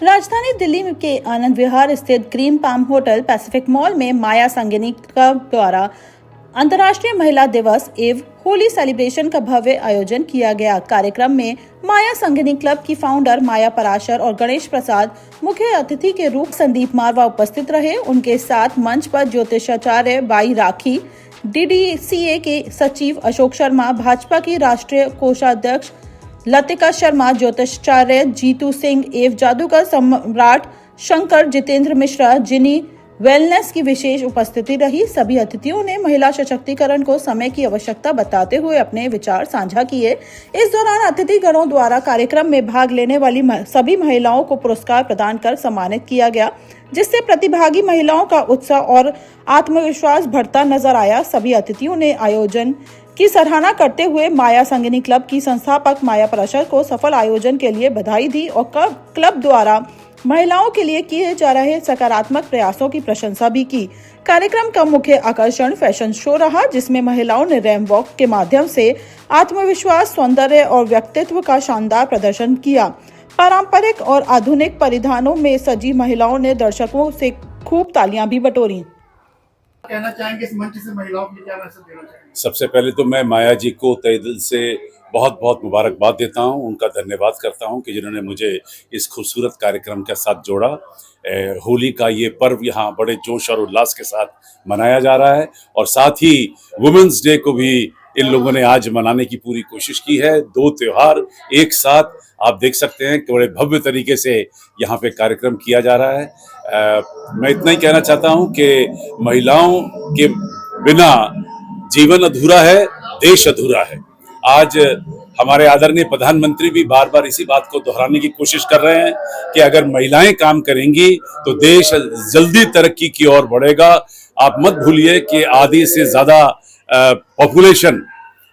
राजधानी दिल्ली के आनंद विहार स्थित green palm hotel Pacific mall में माया संगिनी क्लब द्वारा अंतर्राष्ट्रीय महिला दिवस एवं होली सेलिब्रेशन का भव्य आयोजन किया गया। कार्यक्रम में माया संगिनी क्लब की फाउंडर माया पराशर और गणेश प्रसाद मुख्य अतिथि के रूप संदीप मारवा उपस्थित रहे। उनके साथ मंच पर ज्योतिषाचार्य बाई राखी, DDCA के सचिव अशोक शर्मा, भाजपा की राष्ट्रीय कोषाध्यक्ष लतिका शर्मा, ज्योतिषाचार्य जीतू सिंह एवं जादूगर सम्राट शंकर जितेंद्र मिश्रा, जिनी वेलनेस की विशेष उपस्थिति रही। सभी अतिथियों ने महिला सशक्तिकरण को समय की आवश्यकता बताते हुए अपने विचार साझा किए। इस दौरान अतिथिगणों द्वारा कार्यक्रम में भाग लेने वाली सभी महिलाओं को पुरस्कार प्रदान कर सम्मानित किया गया, जिससे प्रतिभागी महिलाओं का उत्साह और आत्मविश्वास बढ़ता नजर आया। सभी अतिथियों ने आयोजन की सराहना करते हुए माया संगिनी क्लब की संस्थापक माया पराशर को सफल आयोजन के लिए बधाई दी और क्लब द्वारा महिलाओं के लिए किए जा रहे सकारात्मक प्रयासों की प्रशंसा भी की। कार्यक्रम का मुख्य आकर्षण फैशन शो रहा, जिसमें महिलाओं ने रैंप वॉक के माध्यम से आत्मविश्वास, सौंदर्य और व्यक्तित्व का शानदार प्रदर्शन किया। पारंपरिक और आधुनिक परिधानों में सजी महिलाओं ने दर्शकों से खूब तालियां भी बटोरी। कहना चाहेंगे इस मंच से महिलाओं के लिए क्या मैसेज देना चाहेंगे? सबसे पहले तो मैं माया जी को तहे दिल से बहुत बहुत मुबारकबाद देता हूं, उनका धन्यवाद करता हूं कि जिन्होंने मुझे इस खूबसूरत कार्यक्रम के साथ जोड़ा। होली का ये पर्व यहाँ बड़े जोश और उल्लास के साथ मनाया जा रहा है और साथ ही वुमेन्स डे को भी इन लोगों ने आज मनाने की पूरी कोशिश की है। दो त्योहार एक साथ आप देख सकते हैं कि बड़े भव्य तरीके से यहाँ पे कार्यक्रम किया जा रहा है। मैं इतना ही कहना चाहता हूँ कि महिलाओं के बिना जीवन अधूरा है, देश अधूरा है। आज हमारे आदरणीय प्रधानमंत्री भी बार बार इसी बात को दोहराने की कोशिश कर रहे हैं कि अगर महिलाएं काम करेंगी तो देश जल्दी तरक्की की ओर बढ़ेगा। आप मत भूलिए कि आधी से ज्यादा पॉपुलेशन,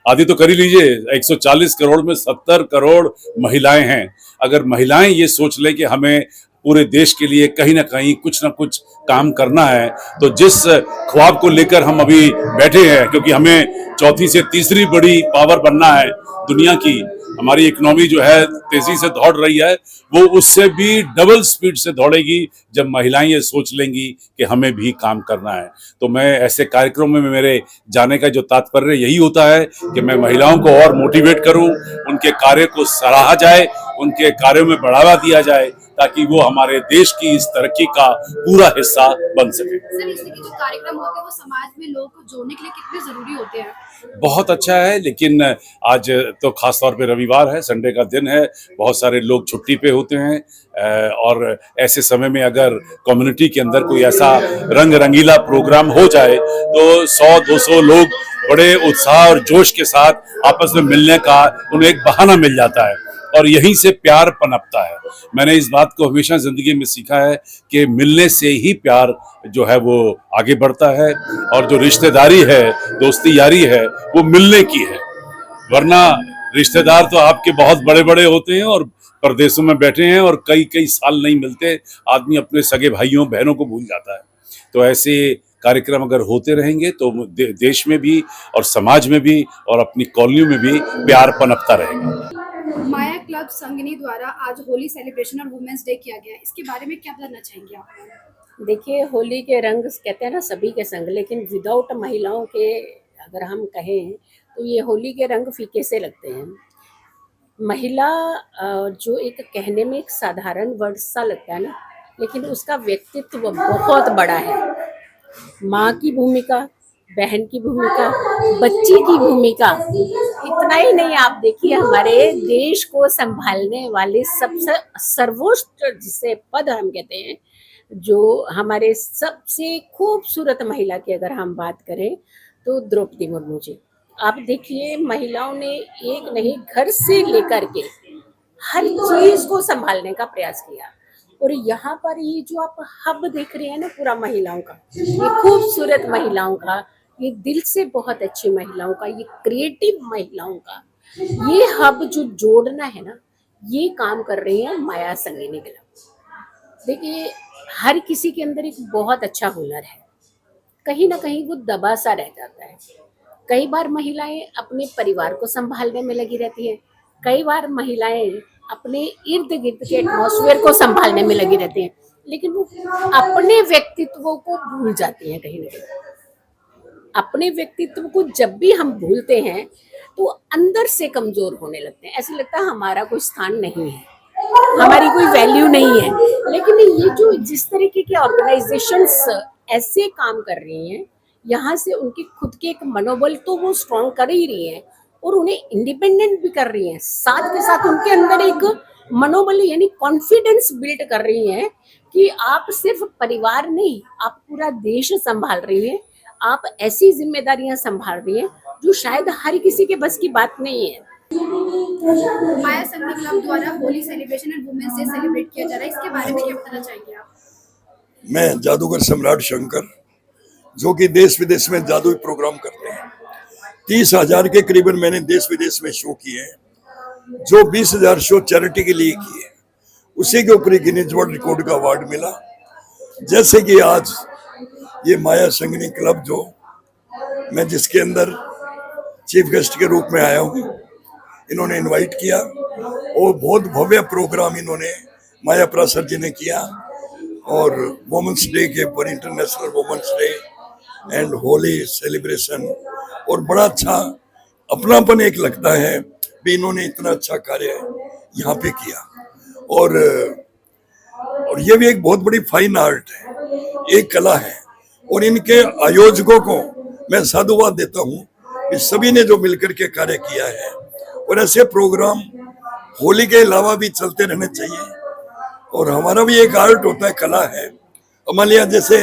आधी तो कर ही लीजिए, 140 करोड़ में 70 करोड़ महिलाएं हैं। अगर महिलाएं ये सोच ले कि हमें पूरे देश के लिए कहीं ना कहीं कुछ ना कुछ काम करना है, तो जिस ख्वाब को लेकर हम अभी बैठे हैं, क्योंकि हमें चौथी से तीसरी बड़ी पावर बनना है दुनिया की, हमारी इकोनॉमी जो है तेजी से दौड़ रही है, वो उससे भी डबल स्पीड से दौड़ेगी जब महिलाएं ये सोच लेंगी कि हमें भी काम करना है। तो मैं ऐसे कार्यक्रमों में मेरे जाने का जो तात्पर्य यही होता है कि मैं महिलाओं को और मोटिवेट करूं, उनके कार्य को सराहा जाए, उनके कार्यों में बढ़ावा दिया जाए, ताकि वो हमारे देश की इस तरक्की का पूरा हिस्सा बन सके। सर, इस तरह के जो कार्यक्रम होते हैं वो समाज में लोगों को जोड़ने के लिए कितने जरूरी होते हैं? बहुत अच्छा है, लेकिन आज तो खास तौर पे रविवार है, संडे का दिन है, बहुत सारे लोग छुट्टी पे होते हैं और ऐसे समय में अगर कम्युनिटी के अंदर कोई ऐसा रंग रंगीला प्रोग्राम हो जाए तो 100-200 लोग बड़े उत्साह और जोश के साथ आपस में मिलने का उन्हें एक बहाना मिल जाता है और यहीं से प्यार पनपता है। मैंने इस बात को हमेशा जिंदगी में सीखा है कि मिलने से ही प्यार जो है वो आगे बढ़ता है और जो रिश्तेदारी है, दोस्ती यारी है, वो मिलने की है। वरना रिश्तेदार तो आपके बहुत बड़े बड़े होते हैं और परदेशों में बैठे हैं और कई कई साल नहीं मिलते, आदमी अपने सगे भाइयों बहनों को भूल जाता है। तो ऐसे कार्यक्रम अगर होते रहेंगे तो देश में भी और समाज में भी और अपनी कॉलोनियों में भी प्यार पनपता रहेगा। माया क्लब संगिनी द्वारा आज होली सेलिब्रेशन और वुमेन्स डे किया गया, इसके बारे में क्या बताना चाहेंगे आप? देखिए, होली के रंग कहते हैं ना सभी के संग, लेकिन विदाउट महिलाओं के अगर हम कहें तो ये होली के रंग फीके से लगते हैं। महिला जो एक कहने में एक साधारण वर्ड सा लगता है ना, लेकिन उसका व्यक्तित्व बहुत बड़ा है। माँ की भूमिका, बहन की भूमिका, बच्ची की भूमिका, इतना ही नहीं, आप देखिए हमारे देश को संभालने वाले सबसे सर्वोच्च जिसे पद हम कहते हैं, जो हमारे सबसे खूबसूरत महिला की अगर हम बात करें तो द्रौपदी मुर्मू जी। आप देखिए, महिलाओं ने एक नहीं घर से लेकर के हर चीज को संभालने का प्रयास किया और यहाँ पर ये जो आप हब देख रहे हैं ना पूरा महिलाओं का, ये खूबसूरत महिलाओं का, ये दिल से बहुत अच्छी महिलाओं का, ये क्रिएटिव महिलाओं का, ये हब जो जोड़ना है ना, ये काम कर रही है माया संगिनी क्लब। देखिए, हर किसी के अंदर एक बहुत अच्छा हुनर है, कहीं ना कहीं वो दबा सा रह जाता है। कई बार महिलाएं अपने परिवार को संभालने में लगी रहती हैं, कई बार महिलाएं अपने इर्द गिर्द के एटमॉस्फेयर को संभालने में लगी रहती हैं, लेकिन वो अपने व्यक्तित्व को भूल जाती हैं कहीं ना कहीं। अपने व्यक्तित्व को जब भी हम भूलते हैं तो अंदर से कमजोर होने लगते हैं, ऐसे लगता है हमारा कोई स्थान नहीं है, हमारी कोई वैल्यू नहीं है। लेकिन ये जो जिस तरीके के ऑर्गेनाइजेशंस ऐसे काम कर रही हैं, यहाँ से उनके खुद के एक मनोबल तो वो स्ट्रॉन्ग कर ही रही हैं और उन्हें इंडिपेंडेंट भी कर रही हैं, साथ के साथ उनके अंदर एक मनोबल यानी कॉन्फिडेंस बिल्ड कर रही हैं कि आप सिर्फ परिवार नहीं, आप पूरा देश संभाल रही हैं, आप ऐसी जिम्मेदारियां संभाल रही हैं जो शायद हर किसी के बस की बात नहीं है। माया संघनी क्लब द्वारा Holi celebration and women's day celebrate किया जा रहा है, इसके बारे में क्या बताना चाहेंगे आप? मैं जादूगर सम्राट शंकर, जो कि देश विदेश में जादुई प्रोग्राम करते हैं, 30,000 के करीबन मैंने देश विदेश में शो किए हैं, जो 20,000 शो चैरिटी के लिए किए, उसी के ऊपर गिनीज वर्ल्ड रिकॉर्ड का अवार्ड मिला। जैसे कि आज ये माया संघनी क्लब जो मैं जिसके अंदर चीफ गेस्ट के रूप में आया हूँ, इन्होंने इनवाइट किया और बहुत भव्य प्रोग्राम इन्होंने माया प्रासर जी ने किया और वुमेन्स डे के ऊपर international women's day and Holi celebration, और बड़ा अच्छा अपनापन एक लगता है भी इन्होंने इतना अच्छा कार्य यहाँ पे किया। और ये भी एक बहुत बड़ी फाइन आर्ट है, एक कला है, और इनके आयोजकों को मैं साधुवाद देता हूँ कि सभी ने जो मिलकर के कार्य किया है, और ऐसे प्रोग्राम होली के अलावा भी चलते रहने चाहिए। और हमारा भी एक आर्ट होता है, कला है। मान लिया जैसे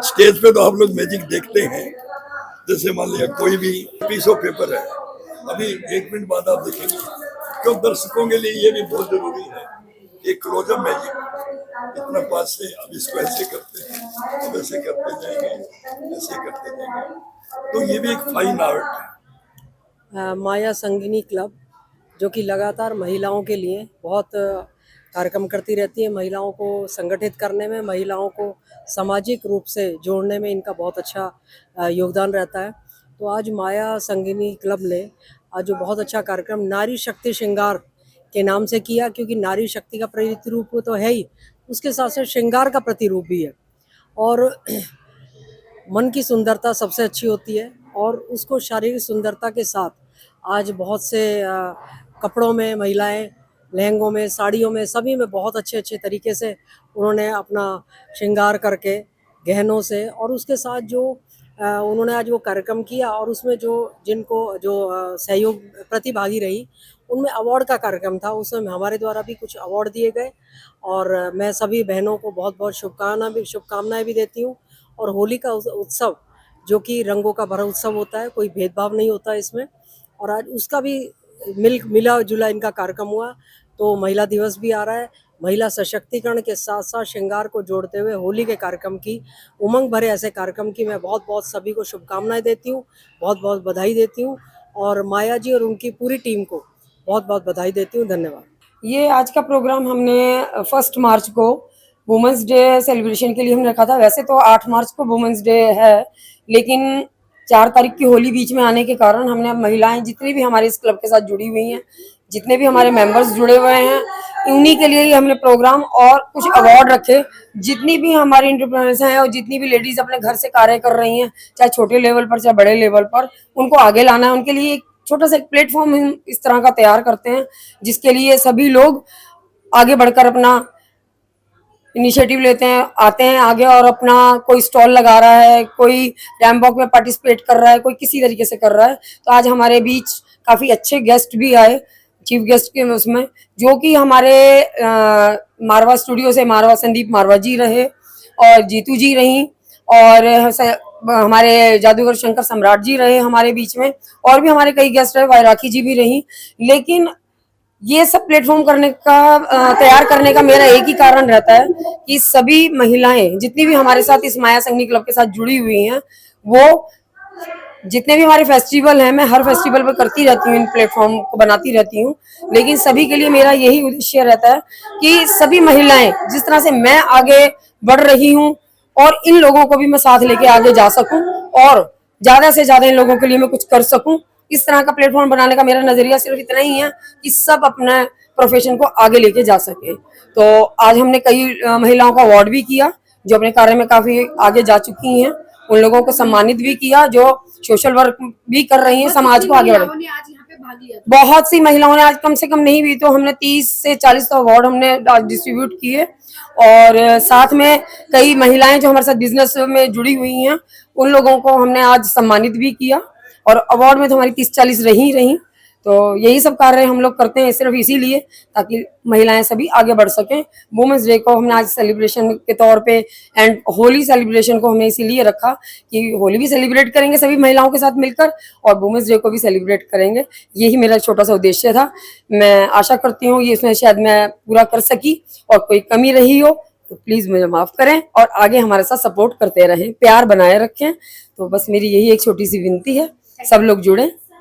स्टेज पे तो आप लोग मैजिक देखते हैं, जैसे मान लिया कोई भी पीस ऑफ पेपर है, अभी 1 मिनट बाद आप देखेंगे, क्यों दर्शकों के लिए ये भी बहुत जरूरी है, एक क्लोजअप मैजिक इतना पास से, अब इसको ऐसे करते हैं, अब ऐसे करते जाएंगे, ऐसे करते जाएंगे, तो ये भी एक फाइन आर्ट है। माया संघनी क्लब जो कि लगातार महिलाओं के लिए बहुत कार्यक्रम करती रहती है, महिलाओं को संगठित करने में, महिलाओं को सामाजिक रूप से जोड़ने में इनका बहुत अच्छा योगदान रहता है। तो आज माया संघनी क्लब ने आज जो बहुत अच्छा कार्यक्रम नारी शक्ति श्रृंगार के नाम से किया, क्योंकि नारी शक्ति का प्रतिरूप तो है ही, उसके साथ साथ श्रृंगार का प्रतिरूप भी है। और मन की सुंदरता सबसे अच्छी होती है, और उसको शारीरिक सुंदरता के साथ आज बहुत से कपड़ों में महिलाएं, लहंगों में, साड़ियों में, सभी में बहुत अच्छे अच्छे तरीके से उन्होंने अपना श्रृंगार करके गहनों से, और उसके साथ जो उन्होंने आज वो कार्यक्रम किया, और उसमें जिनको सहयोग प्रतिभागी रही, उनमें अवार्ड का कार्यक्रम था, उसमें हमारे द्वारा भी कुछ अवार्ड दिए गए। और मैं सभी बहनों को बहुत बहुत शुभकामनाएं भी देती हूँ। और होली का उत्सव जो कि रंगों का भरा उत्सव होता है, कोई भेदभाव नहीं होता इसमें, और आज उसका भी मिला जुला इनका कार्यक्रम हुआ। तो महिला दिवस भी आ रहा है, महिला सशक्तिकरण के साथ साथ श्रृंगार को जोड़ते हुए होली के कार्यक्रम की, उमंग भरे ऐसे कार्यक्रम की मैं बहुत बहुत सभी को शुभकामनाएं देती हूँ, बहुत बहुत बधाई देती हूँ, और माया जी और उनकी पूरी टीम को बहुत बहुत बधाई देती हूँ। धन्यवाद। ये आज का प्रोग्राम हमने 1 मार्च को वुमेंस डे सेलिब्रेशन के लिए हमने रखा था। वैसे तो 8 मार्च को वुमेंस डे है, लेकिन 4 तारीख की होली बीच में आने के कारण हमने महिलाएं जितनी भी हमारे इस क्लब के साथ जुड़ी हुई हैं, जितने भी हमारे मेंबर्स जुड़े हुए हैं, उन्हीं के लिए ही हमने प्रोग्राम और कुछ अवार्ड रखे। जितनी भी हमारी एंटरप्रेन्योर्स हैं और जितनी भी लेडीज अपने घर से कार्य कर रही हैं, चाहे छोटे लेवल पर चाहे बड़े लेवल पर, उनको आगे लाना है। उनके लिए एक छोटा सा एक प्लेटफॉर्म हम इस तरह का तैयार करते हैं, जिसके लिए सभी लोग आगे बढ़कर अपना इनिशिएटिव लेते हैं, आते हैं आगे, और अपना कोई स्टॉल लगा रहा है, कोई रैंप वॉक में पार्टिसिपेट कर रहा है, कोई किसी तरीके से कर रहा है। तो आज हमारे बीच काफी अच्छे गेस्ट भी आए, चीफ गेस्ट के उसमें, जो कि हमारे मारवा स्टूडियो से मारवा संदीप मारवा जी रहे, और जीतू जी रही, और हमारे जादूगर शंकर सम्राट जी रहे हमारे बीच में, और भी हमारे कई गेस्ट रहे, वैराखी जी भी रही। लेकिन ये सब प्लेटफॉर्म करने का तैयार करने का मेरा एक ही कारण रहता है कि सभी महिलाएं जितनी भी हमारे साथ इस माया संघनी क्लब के साथ जुड़ी हुई हैं, वो जितने भी हमारे फेस्टिवल हैं, मैं हर फेस्टिवल पर करती रहती हूँ, इन प्लेटफॉर्म को बनाती रहती हूँ, लेकिन सभी के लिए मेरा यही उद्देश्य रहता है कि सभी महिलाएं जिस तरह से मैं आगे बढ़ रही हूँ, और इन लोगों को भी मैं साथ लेके आगे जा सकूं, और ज्यादा से ज्यादा इन लोगों के लिए मैं कुछ कर सकूं। इस तरह का प्लेटफॉर्म बनाने का मेरा नजरिया सिर्फ इतना ही है कि सब अपना प्रोफेशन को आगे लेके जा सके। तो आज हमने कई महिलाओं का अवार्ड भी किया जो अपने कार्य में काफी आगे जा चुकी हैं, उन लोगों को सम्मानित भी किया जो सोशल वर्क भी कर रही हैं, समाज को आगे बढ़ा। महिलाओं ने आज यहाँ पे भाग लिया था। बहुत सी महिलाओं ने आज, कम से कम नहीं भी तो हमने 30 से 40 तो अवार्ड हमने आज डिस्ट्रीब्यूट किए, और साथ में कई महिलाएं जो हमारे साथ बिजनेस में जुड़ी हुई हैं उन लोगों को हमने आज सम्मानित भी किया, और अवार्ड में तो हमारी 30-40 रही। तो यही सब कार्य हम लोग करते हैं सिर्फ इसीलिए ताकि महिलाएं सभी आगे बढ़ सकें। वुमेन्स डे को हमने आज सेलिब्रेशन के तौर पे एंड होली सेलिब्रेशन को हमने इसीलिए रखा कि होली भी सेलिब्रेट करेंगे सभी महिलाओं के साथ मिलकर और वुमेन्स डे को भी सेलिब्रेट करेंगे। यही मेरा छोटा सा उद्देश्य था। मैं आशा करती हूँ ये इसमें शायद मैं पूरा कर सकी, और कोई कमी रही हो तो प्लीज मुझे माफ करें और आगे हमारे साथ सपोर्ट करते रहें, प्यार बनाए रखें। तो बस मेरी यही एक छोटी सी विनती है, सब लोग जुड़ें।